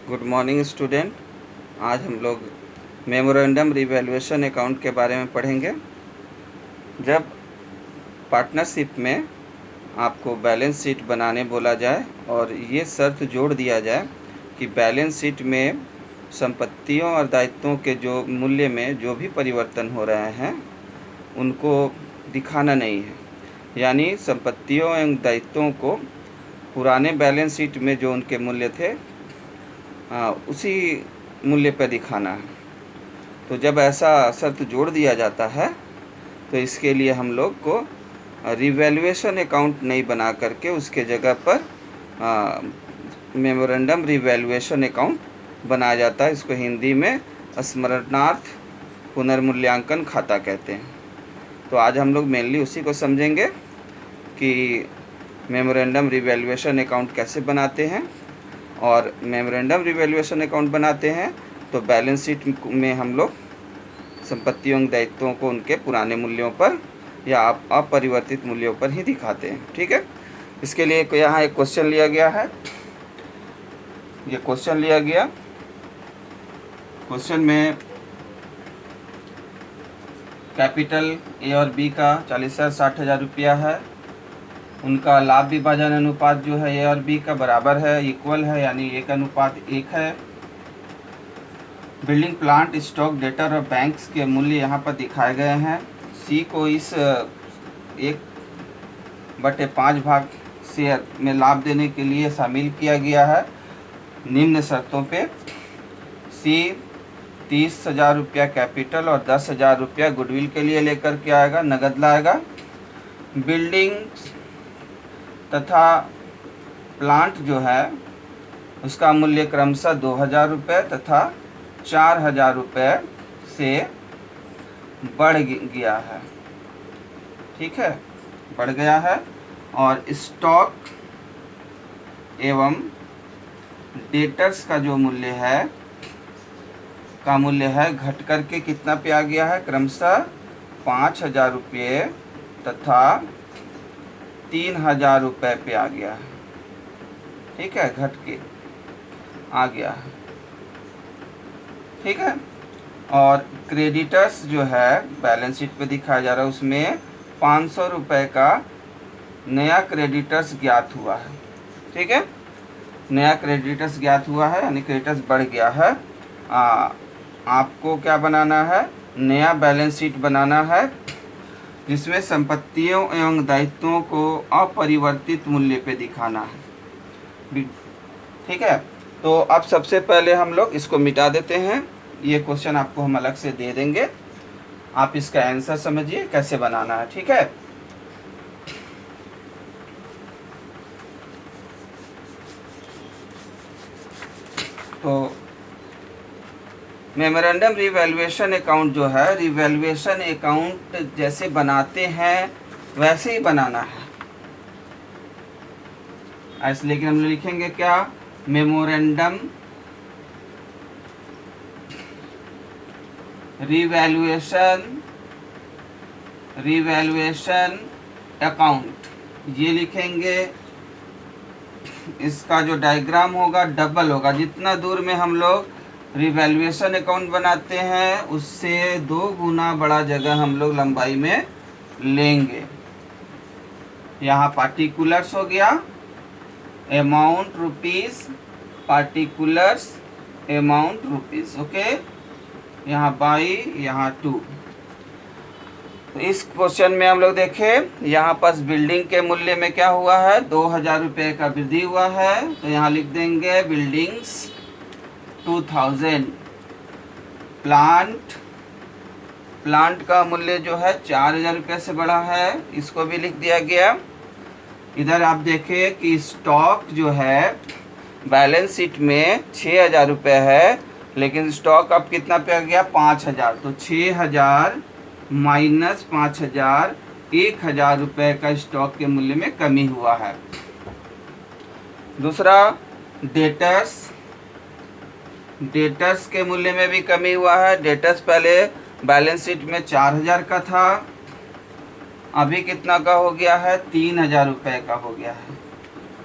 Good morning student. आज हम लोग मेमोरेंडम रिवैल्यूएशन अकाउंट के बारे में पढ़ेंगे। जब पार्टनरशिप में आपको बैलेंस शीट बनाने बोला जाए और ये शर्त जोड़ दिया जाए कि बैलेंस शीट में संपत्तियों और दायित्वों के जो मूल्य में जो भी परिवर्तन हो रहे हैं उनको दिखाना नहीं है, यानी संपत्तियों एवं दायित्वों को पुराने बैलेंस शीट में जो उनके मूल्य थे उसी मूल्य पर दिखाना है। तो जब ऐसा शर्त जोड़ दिया जाता है तो इसके लिए हम लोग को रिवैल्यूएशन अकाउंट नहीं बना करके उसके जगह पर मेमोरेंडम रिवैल्यूएशन अकाउंट बनाया जाता है। इसको हिंदी में स्मरणार्थ पुनर्मूल्यांकन खाता कहते हैं। तो आज हम लोग मेनली उसी को समझेंगे कि मेमोरेंडम रिवैल्यूएशन अकाउंट कैसे बनाते हैं। और मेमोरेंडम रिवैल्यूएशन अकाउंट बनाते हैं तो बैलेंस शीट में हम लोग संपत्तियों दायित्वों को उनके पुराने मूल्यों पर या अपरिवर्तित मूल्यों पर ही दिखाते हैं। ठीक है, इसके लिए यहाँ एक क्वेश्चन लिया गया है। ये क्वेश्चन लिया गया, क्वेश्चन में कैपिटल ए और बी का 40,60,000 रुपया है। उनका लाभ विभाजन अनुपात जो है ए और बी का बराबर है, इक्वल है, यानी 1:1 है। बिल्डिंग प्लांट स्टॉक डेटर और बैंक्स के मूल्य यहाँ पर दिखाए गए हैं। सी को इस 1/5 भाग शेयर में लाभ देने के लिए शामिल किया गया है निम्न शर्तों पे। सी 30,000 रुपया कैपिटल और 10,000 रुपया गुडविल के लिए लेकर के आएगा, नगद लाएगा। बिल्डिंग तथा प्लांट जो है उसका मूल्य क्रमशः 2,000 रुपये तथा 4,000 रुपये से बढ़ गया है। ठीक है, बढ़ गया है। और स्टॉक एवं डेटर्स का जो मूल्य है घट करके कितना पे आ गया है, क्रमशः 5,000 रुपये तथा 3,000 रुपये पे आ गया है। ठीक है, घट के आ गया है। ठीक है, और क्रेडिटर्स जो है बैलेंस शीट पे दिखाया जा रहा है, उसमें 500 रुपये का नया क्रेडिटर्स ज्ञात हुआ है। ठीक है, नया क्रेडिटर्स ज्ञात हुआ है, यानी क्रेडिटर्स बढ़ गया है। आपको क्या बनाना है, नया बैलेंस शीट बनाना है जिसमें संपत्तियों एवं दायित्वों को अपरिवर्तित मूल्य पे दिखाना है। ठीक है, तो अब सबसे पहले हम लोग इसको मिटा देते हैं। ये क्वेश्चन आपको हम अलग से दे देंगे, आप इसका आंसर समझिए कैसे बनाना है। ठीक है, तो मेमोरेंडम रिवैल्यूएशन अकाउंट जो है, रिवैल्यूएशन अकाउंट जैसे बनाते हैं वैसे ही बनाना है ऐसे। लेकिन हम लिखेंगे क्या, मेमोरेंडम रिवैल्यूएशन अकाउंट ये लिखेंगे। इसका जो डायग्राम होगा डबल होगा, जितना दूर में हम लोग रिवैल्यूएशन अकाउंट बनाते हैं उससे 2 गुना बड़ा जगह हम लोग लंबाई में लेंगे। यहाँ पार्टिकुलर्स हो गया, amount rupees, particulars amount rupees. Okay, यहाँ बाई, यहाँ 2। तो इस क्वेश्चन में हम लोग देखें, यहाँ पास बिल्डिंग के मूल्य में क्या हुआ है, 2,000 रुपये का वृद्धि हुआ है। तो यहाँ लिख देंगे बिल्डिंग्स 2,000। प्लांट का मूल्य जो है 4,000 रुपये से बढ़ा है, इसको भी लिख दिया गया। इधर आप देखें कि स्टॉक जो है बैलेंस शीट में 6,000 रुपये है, लेकिन स्टॉक अब कितना पे आ गया, 5,000। तो 6,000 माइनस 5,000, 1,000 रुपये का स्टॉक के मूल्य में कमी हुआ है। दूसरा, डेटर्स के मूल्य में भी कमी हुआ है। डेटर्स पहले बैलेंस शीट में 4,000 का था, अभी कितना का हो गया है, 3,000 रुपये का हो गया है।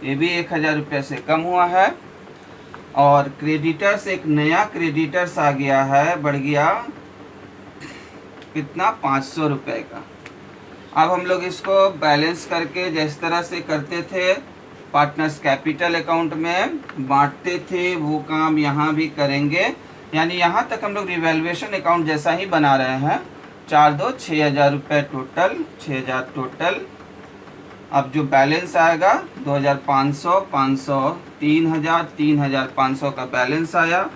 ये भी 1,000 रुपये से कम हुआ है। और क्रेडिटर्स, एक नया क्रेडिटर्स आ गया है, बढ़ गया कितना, 500 रुपये का। अब हम लोग इसको बैलेंस करके जिस तरह से करते थे पार्टनर्स कैपिटल अकाउंट में बांटते थे, वो काम यहाँ भी करेंगे। यानी यहाँ तक हम लोग रिवैल्यूएशन अकाउंट जैसा ही बना रहे हैं। 4 2 6,000 रुपये टोटल, 6,000 टोटल। अब जो बैलेंस आएगा 2,500, 500, 3,000, 3,500 का बैलेंस आया।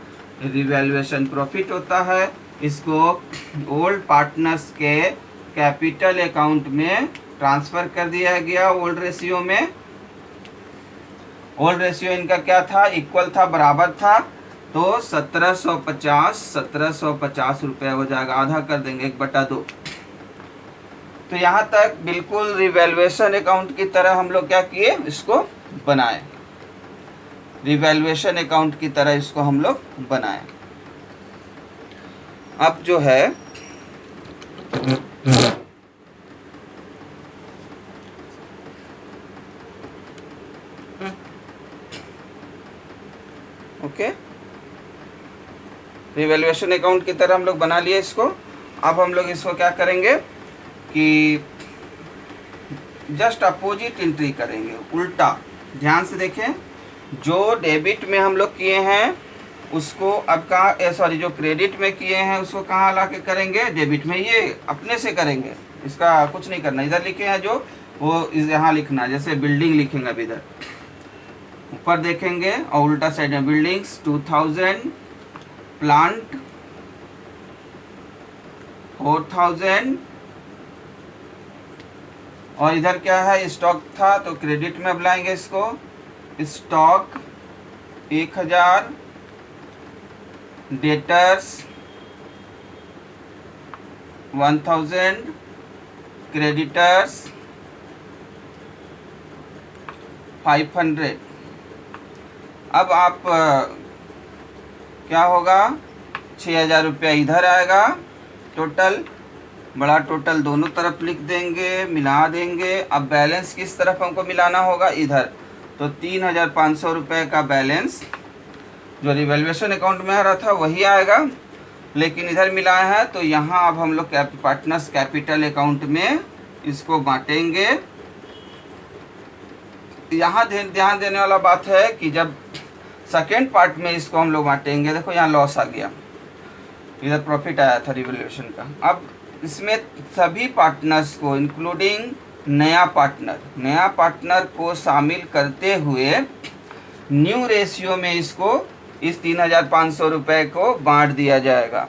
रिवैल्यूएशन प्रॉफिट होता है, इसको ओल्ड पार्टनर्स के कैपिटल अकाउंट में ट्रांसफ़र कर दिया गया ओल्ड रेशियो में। ओल्ड रेशियो इनका क्या था, इक्वल था, बराबर था, तो 1750 रुपये हो जाएगा, आधा कर देंगे 1/2। तो यहाँ तक बिल्कुल रिवैल्यूएशन अकाउंट की तरह हम लोग क्या किए, इसको बनाए, रिवैल्यूएशन अकाउंट की तरह इसको हम लोग बनाए। अब जो है ओके, रिवैल्यूएशन अकाउंट की तरह हम लोग बना लिए इसको। अब हम लोग इसको क्या करेंगे कि जस्ट अपोजिट एंट्री करेंगे, उल्टा। ध्यान से देखें, जो डेबिट में हम लोग किए हैं उसको अब कहाँ, सॉरी, जो क्रेडिट में किए हैं उसको कहाँ ला के करेंगे, डेबिट में। ये अपने से करेंगे, इसका कुछ नहीं करना। इधर लिखे हैं जो, वो यहाँ लिखना, जैसे बिल्डिंग लिखेंगे, अब इधर ऊपर देखेंगे और उल्टा साइड में बिल्डिंग्स 2000, प्लांट 4000, और इधर क्या है, स्टॉक था तो क्रेडिट में अब लाएंगे इसको, स्टॉक 1000, डेटर्स 1000, क्रेडिटर्स 500। अब आप क्या होगा, 6,000 रुपया इधर आएगा टोटल, बड़ा टोटल दोनों तरफ लिख देंगे, मिला देंगे। अब बैलेंस किस तरफ हमको मिलाना होगा, इधर, तो 3,500 रुपये का बैलेंस जो रिवैल्यूएशन अकाउंट में आ रहा था वही आएगा, लेकिन इधर मिलाया है, तो यहाँ अब हम लोग पार्टनर्स कैपिटल अकाउंट में इसको बांटेंगे। यहाँ ध्यान देने वाला बात है कि जब सेकेंड पार्ट में इसको हम लोग बांटेंगे, देखो यहाँ लॉस आ गया, इधर प्रॉफिट आया था रिवैल्यूएशन का। अब इसमें सभी पार्टनर्स को इंक्लूडिंग नया पार्टनर को शामिल करते हुए न्यू रेशियो में इसको, इस 3,500 रुपये को बांट दिया जाएगा।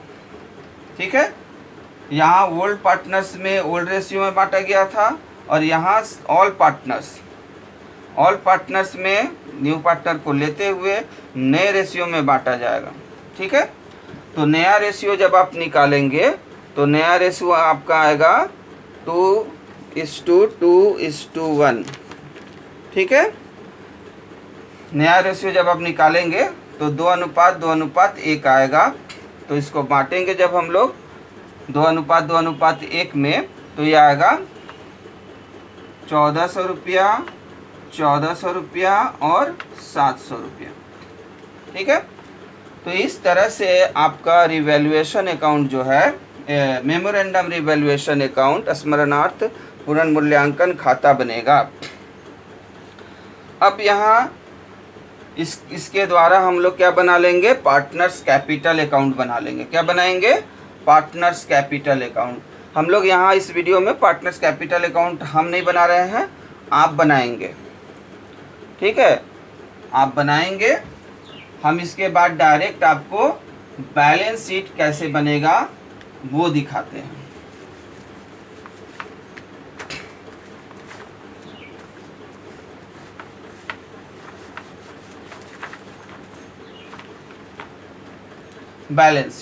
ठीक है, यहाँ ओल्ड पार्टनर्स में ओल्ड रेशियो में बांटा गया था, और यहाँ ऑल पार्टनर्स में न्यू पार्टनर को लेते हुए नए रेशियो में बांटा जाएगा। ठीक है, तो नया रेशियो जब आप निकालेंगे तो नया रेशियो आपका आएगा 2:2:1। ठीक है, नया रेशियो जब आप निकालेंगे तो 2:2:1 आएगा। तो इसको बांटेंगे जब हम लोग 2:2:1 में, तो ये आएगा 1,400 रुपया, 1,400 रुपया और 700 रुपया। ठीक है, तो इस तरह से आपका रिवैल्यूएशन अकाउंट जो है, मेमोरेंडम रिवैल्यूएशन अकाउंट स्मरणार्थ पुनर्मूल्यांकन खाता बनेगा। अब यहाँ इसके द्वारा हम लोग क्या बना लेंगे, पार्टनर्स कैपिटल अकाउंट बना लेंगे। क्या बनाएंगे, पार्टनर्स कैपिटल अकाउंट। हम लोग यहाँ इस वीडियो में पार्टनर्स कैपिटल अकाउंट हम नहीं बना रहे हैं, आप बनाएंगे। ठीक है, आप बनाएंगे। हम इसके बाद डायरेक्ट आपको बैलेंस शीट कैसे बनेगा वो दिखाते हैं। बैलेंस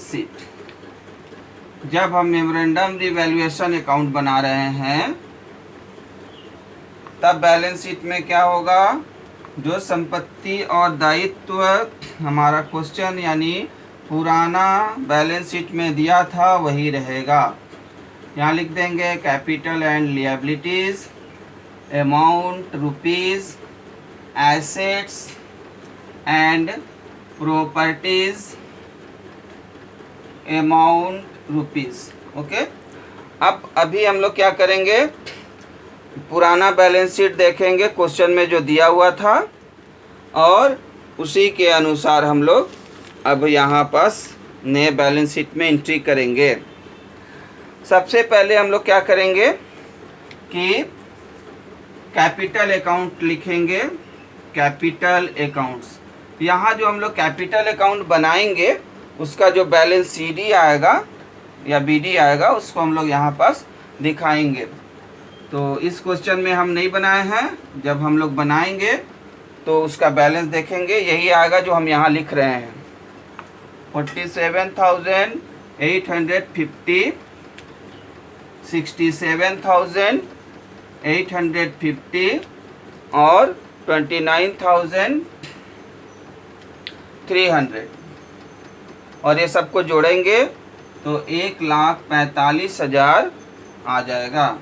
शीट जब हम मेमोरेंडम रिवैल्यूएशन अकाउंट बना रहे हैं तब बैलेंस शीट में क्या होगा, जो संपत्ति और दायित्व हमारा क्वेश्चन यानी पुराना बैलेंस शीट में दिया था वही रहेगा। यहाँ लिख देंगे capital and liabilities, amount rupees, assets and properties amount rupees. Okay, अब अभी हम लोग क्या करेंगे, पुराना बैलेंस शीट देखेंगे क्वेश्चन में जो दिया हुआ था, और उसी के अनुसार हम लोग अब यहाँ पास नए बैलेंस शीट में एंट्री करेंगे। सबसे पहले हम लोग क्या करेंगे कि कैपिटल अकाउंट लिखेंगे, कैपिटल अकाउंट्स। यहाँ जो हम लोग कैपिटल अकाउंट बनाएंगे उसका जो बैलेंस सीडी आएगा या बीडी आएगा उसको हम लोग यहाँ पास दिखाएंगे। तो इस क्वेश्चन में हम नहीं बनाए हैं, जब हम लोग बनाएंगे तो उसका बैलेंस देखेंगे, यही आएगा जो हम यहाँ लिख रहे हैं 47,850, 67,850 और 29,300, और ये सबको जोड़ेंगे तो 1,45,000 आ जाएगा।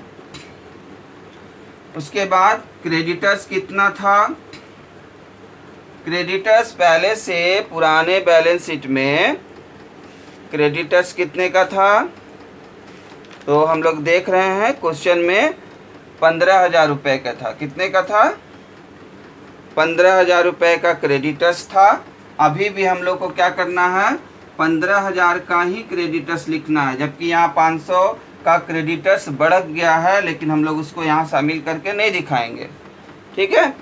उसके बाद क्रेडिटर्स कितना था, क्रेडिटर्स पहले से पुराने बैलेंस शीट में क्रेडिटर्स कितने का था, तो हम लोग देख रहे हैं क्वेश्चन में 15,000 रुपये का था। कितने का था, 15,000 रुपये का क्रेडिटर्स था। अभी भी हम लोग को क्या करना है, 15,000 का ही क्रेडिटर्स लिखना है, जबकि यहाँ 500 का क्रेडिटर्स बढ़ गया है, लेकिन हम लोग उसको यहाँ शामिल करके नहीं दिखाएंगे। ठीक है,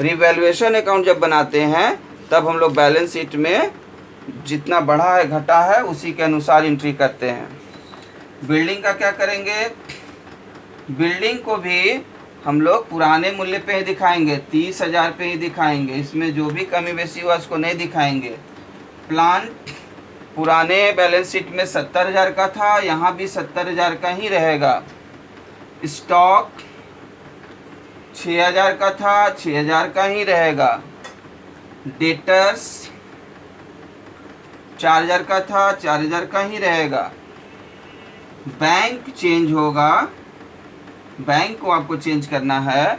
रिवैल्यूएशन अकाउंट जब बनाते हैं तब हम लोग बैलेंस शीट में जितना बढ़ा है घटा है उसी के अनुसार एंट्री करते हैं। बिल्डिंग का क्या करेंगे, बिल्डिंग को भी हम लोग पुराने मूल्य पे ही दिखाएंगे, 30,000 पे ही दिखाएंगे, इसमें जो भी कमी बेसी हुआ उसको नहीं दिखाएंगे। प्लांट पुराने बैलेंस शीट में 70,000 का था, यहाँ भी 70,000 का ही रहेगा। स्टॉक 6,000 का था, 6,000 का ही रहेगा। डेटर्स 4,000 का था, 4,000 का ही रहेगा। बैंक चेंज होगा, बैंक को आपको चेंज करना है।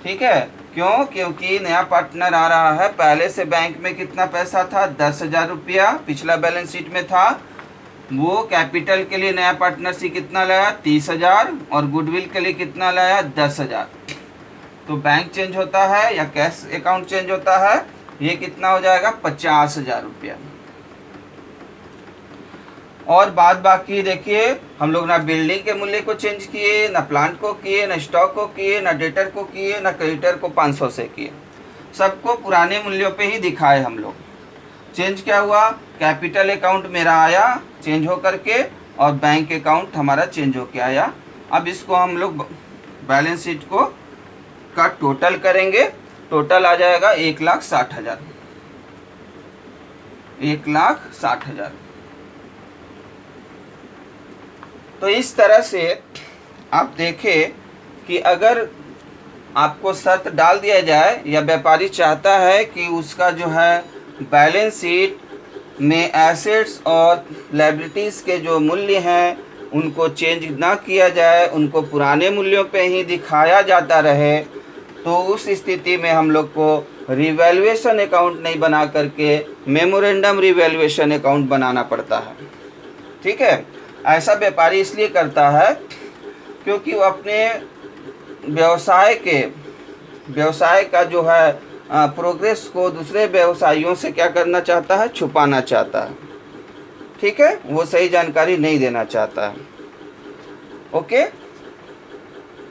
ठीक है, क्यों, क्योंकि नया पार्टनर आ रहा है। पहले से बैंक में कितना पैसा था, 10,000 रुपया पिछला बैलेंस शीट में था। वो कैपिटल के लिए नया पार्टनरशिप कितना लाया, 30,000, और गुडविल के लिए कितना लाया, 10,000। तो बैंक चेंज होता है या कैश अकाउंट चेंज होता है, ये कितना हो जाएगा, 50,000 रुपया। और बाद बाकी देखिए, हम लोग ना बिल्डिंग के मूल्य को चेंज किए, ना प्लांट को किए, ना स्टॉक को किए, ना डेटर को किए, ना क्रेडिटर को 500 से किए, सबको पुराने मूल्यों पे ही दिखाए हम लोग। चेंज क्या हुआ, कैपिटल अकाउंट मेरा आया चेंज हो करके, और बैंक अकाउंट हमारा चेंज होके आया। अब इसको हम लोग बैलेंस शीट को का टोटल करेंगे, टोटल आ जाएगा 1,60,000, 1,60,000। तो इस तरह से आप देखें कि अगर आपको शर्त डाल दिया जाए या व्यापारी चाहता है कि उसका जो है बैलेंस शीट में एसेट्स और लायबिलिटीज़ के जो मूल्य हैं उनको चेंज ना किया जाए, उनको पुराने मूल्यों पे ही दिखाया जाता रहे, तो उस स्थिति में हम लोग को रिवैल्यूएशन अकाउंट नहीं बना करके मेमोरेंडम रिवैल्यूएशन अकाउंट बनाना पड़ता है। ठीक है, ऐसा व्यापारी इसलिए करता है क्योंकि वो अपने व्यवसाय का जो है प्रोग्रेस को दूसरे व्यवसायियों से क्या करना चाहता है, छुपाना चाहता है। ठीक है, वो सही जानकारी नहीं देना चाहता है। ओके।